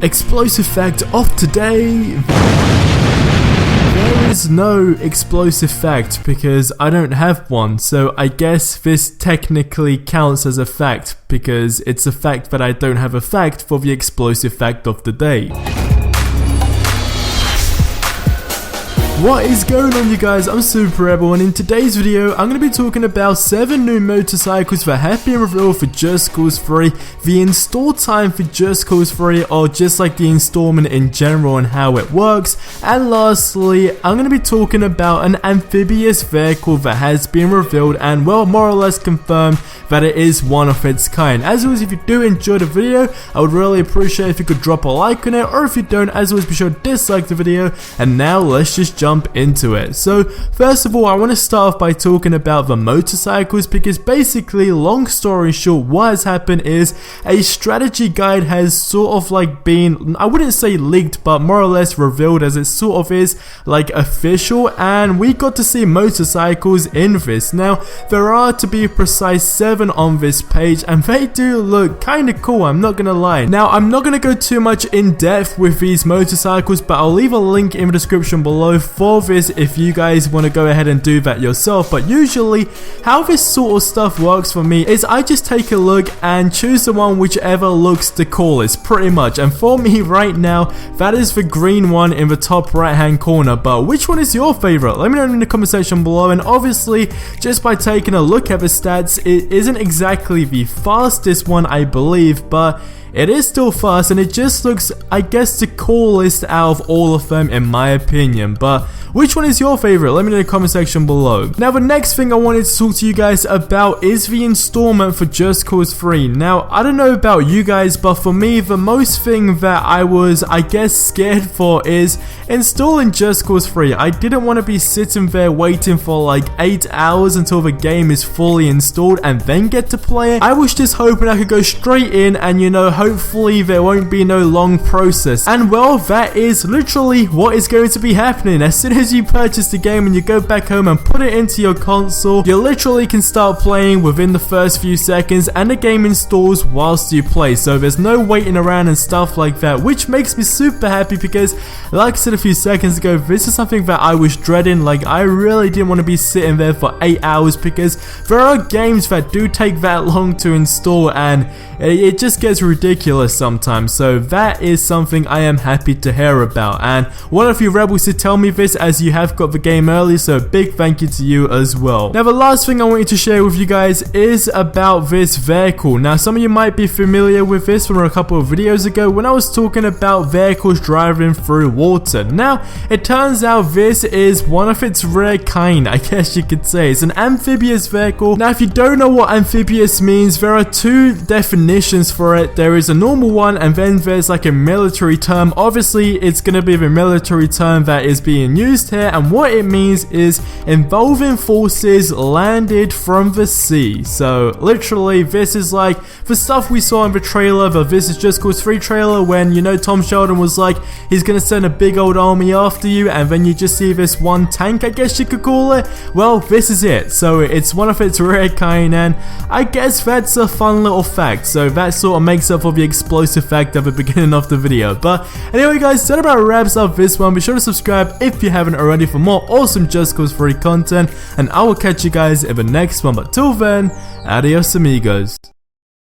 Explosive fact of today. There is no explosive fact because I don't have one, so I guess this technically counts as a fact because it's a fact that I don't have a fact for the explosive fact of the day. What is going on, you guys? I'm SuperRebel, and in today's video I'm going to be talking about 7 new motorcycles that have been revealed for Just Cause 3, the install time for Just Cause 3, or just like the installment in general and how it works. And lastly, I'm going to be talking about an amphibious vehicle that has been revealed and, well, more or less confirmed that it is one of its kind. As always, if you do enjoy the video, I would really appreciate if you could drop a like on it, or if you don't, as always, be sure to dislike the video. And now let's just jump into it. So first of all, I want to start off by talking about the motorcycles, because basically, long story short, what has happened is a strategy guide has sort of like been, I wouldn't say leaked, but more or less revealed, as it sort of is like official, and we got to see motorcycles in this. Now there are, to be precise, 7 on this page, and they do look kind of cool, I'm not gonna lie. Now I'm not gonna go too much in depth with these motorcycles, but I'll leave a link in the description below for this if you guys want to go ahead and do that yourself. But usually how this sort of stuff works for me is I just take a look and choose the one whichever looks the coolest, pretty much. And for me right now, that is the green one in the top right hand corner. But which one is your favorite? Let me know in the comment section below. And obviously, just by taking a look at the stats, it isn't exactly the fastest one, I believe, but it is still fast, and it just looks, I guess, the coolest out of all of them in my opinion. But which one is your favorite? Let me know in the comment section below. Now the next thing I wanted to talk to you guys about is the installment for Just Cause 3. Now I don't know about you guys, but for me, the most thing that I was, I guess, scared for is installing Just Cause 3. I didn't want to be sitting there waiting for like 8 hours until the game is fully installed and then get to play it. I was just hoping I could go straight in and, you know, hopefully there won't be no long process. And well, that is literally what is going to be happening. As soon as you purchase the game and you go back home and put it into your console, you literally can start playing within the first few seconds, and the game installs whilst you play. So there's no waiting around and stuff like that, which makes me super happy because, like I said a few seconds ago, this is something that I was dreading. Like, I really didn't want to be sitting there for 8 hours, because there are games that do take that long to install, and it just gets ridiculous sometimes. So that is something I am happy to hear about, and one of you rebels to tell me this, as you have got the game early, so big thank you to you as well. Now the last thing I want you to share with you guys is about this vehicle. Now some of you might be familiar with this from a couple of videos ago when I was talking about vehicles driving through water. Now it turns out this is one of its rare kind, I guess you could say. It's an amphibious vehicle. Now if you don't know what amphibious means, there are 2 definitions for it. There is a normal one, and then there's like a military term. Obviously it's going to be the military term that is being used here, and what it means is involving forces landed from the sea. So literally this is like the stuff we saw in the trailer, the This Is Just Cause 3 trailer, when, you know, Tom Sheldon was like, he's gonna send a big old army after you, and then you just see this one tank, I guess you could call it. Well, this is it. So it's one of its rare kind, and I guess that's a fun little fact. So that sort of makes up for the explosive fact at the beginning of the video. But anyway guys, that about wraps up this one. Be sure to subscribe if you haven't already for more awesome Just Cause 3 content, and I will catch you guys in the next one. But till then, adios amigos.